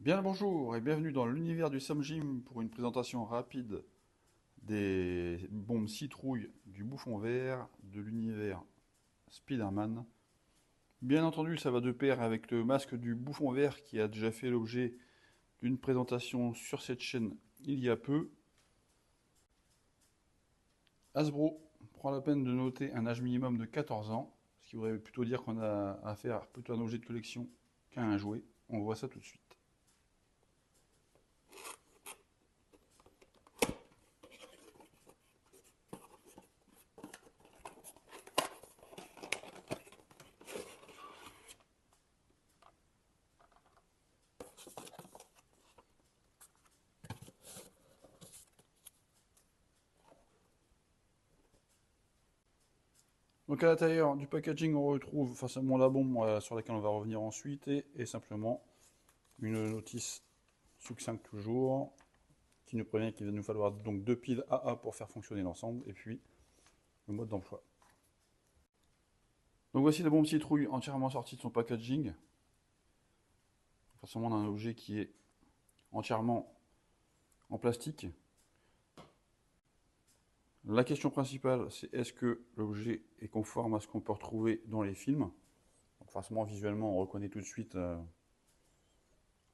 Bien le bonjour et bienvenue dans l'univers du Sam Gym pour une présentation rapide des bombes citrouilles du bouffon vert de l'univers Spider-Man. Bien entendu, ça va de pair avec le masque du bouffon vert qui a déjà fait l'objet d'une présentation sur cette chaîne il y a peu. Hasbro prend la peine de noter un âge minimum de 14 ans, ce qui voudrait plutôt dire qu'on a affaire plutôt à un objet de collection qu'à un jouet. On voit ça tout de suite. Donc à l'intérieur du packaging, on retrouve forcément la bombe sur laquelle on va revenir ensuite et simplement une notice succincte toujours qui nous prévient qu'il va nous falloir donc deux piles AA pour faire fonctionner l'ensemble et puis le mode d'emploi. Donc voici la bombe citrouille entièrement sortie de son packaging. Forcément, on a un objet qui est entièrement en plastique. La question principale, c'est est-ce que l'objet est conforme à ce qu'on peut retrouver dans les films. Donc forcément, visuellement, on reconnaît tout de suite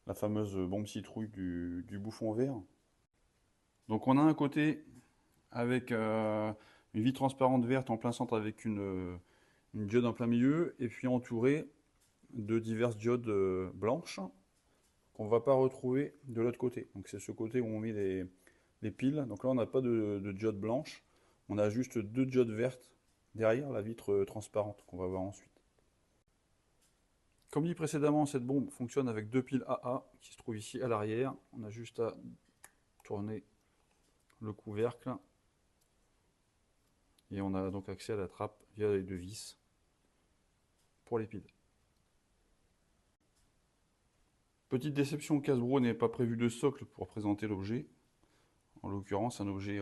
la fameuse bombe citrouille du bouffon vert. Donc on a un côté avec une vitre transparente verte en plein centre avec une diode en plein milieu, et puis entouré de diverses diodes blanches qu'on ne va pas retrouver de l'autre côté. Donc c'est ce côté où on met les piles. Donc là on n'a pas de diode blanche, on a juste deux diodes vertes derrière la vitre transparente qu'on va voir ensuite. Comme dit précédemment, cette bombe fonctionne avec deux piles AA qui se trouvent ici à l'arrière. On a juste à tourner le couvercle et on a donc accès à la trappe via les deux vis pour les piles. Petite déception, Hasbro n'est pas prévu de socle pour présenter l'objet. En l'occurrence, un objet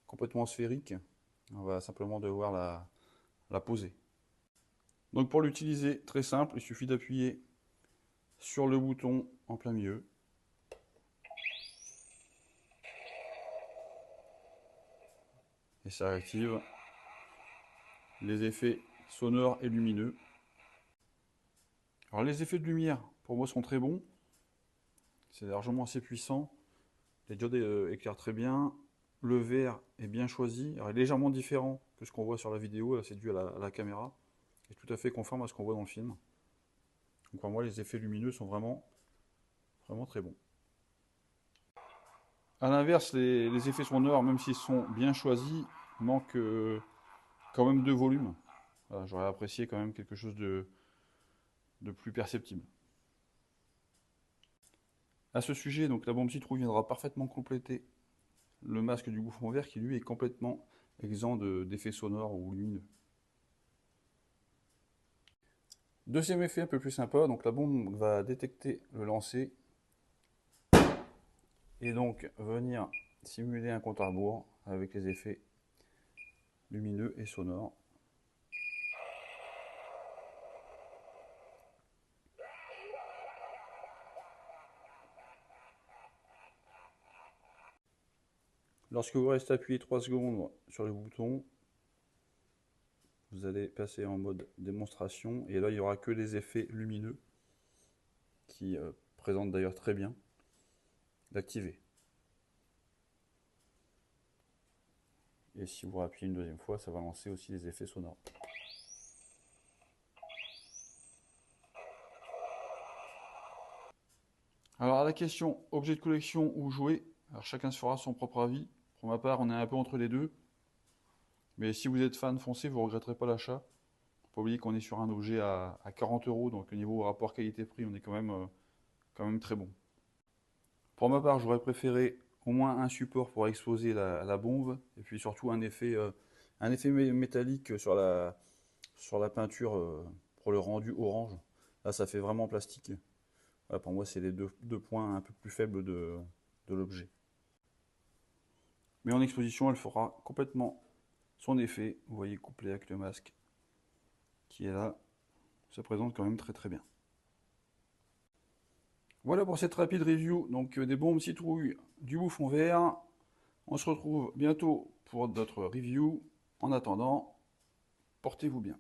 complètement sphérique. On va simplement devoir la poser. Donc pour l'utiliser, très simple, il suffit d'appuyer sur le bouton en plein milieu. Et ça active les effets sonores et lumineux. Alors les effets de lumière, pour moi, sont très bons. C'est largement assez puissant. Les diodes éclairent très bien. Le vert est bien choisi. Alors, il est légèrement différent que ce qu'on voit sur la vidéo. Là, c'est dû à la caméra. Il est tout à fait conforme à ce qu'on voit dans le film. Donc pour moi, les effets lumineux sont vraiment très bons. A l'inverse, les effets sonores, même s'ils sont bien choisis, manquent quand même de volume. Voilà, j'aurais apprécié quand même quelque chose de plus perceptible. À ce sujet, donc la bombe citrouille viendra parfaitement compléter le masque du bouffon vert qui lui est complètement exempt d'effets sonores ou lumineux. Deuxième effet un peu plus sympa, donc la bombe va détecter le lancer et donc venir simuler un compte à rebours avec les effets lumineux et sonores. Lorsque vous restez appuyé 3 secondes sur le bouton, vous allez passer en mode démonstration et là il n'y aura que des effets lumineux qui présentent d'ailleurs très bien d'activer. Et si vous rappuyez une deuxième fois, ça va lancer aussi les effets sonores. Alors à la question objet de collection ou jouet, alors chacun se fera son propre avis. Pour ma part, on est un peu entre les deux. Mais si vous êtes fan foncé, vous ne regretterez pas l'achat. Faut pas oublier qu'on est sur un objet à 40 €, donc au niveau rapport qualité-prix, on est quand même très bon. Pour ma part, j'aurais préféré au moins un support pour exposer la bombe, et puis surtout un effet métallique sur la peinture pour le rendu orange. Là, ça fait vraiment plastique. Voilà, pour moi, c'est les deux points un peu plus faibles de l'objet. Mais en exposition, elle fera complètement son effet. Vous voyez, couplé avec le masque qui est là, ça présente quand même très très bien. Voilà pour cette rapide review, donc des bombes citrouilles du bouffon vert. On se retrouve bientôt pour d'autres reviews. En attendant, portez-vous bien.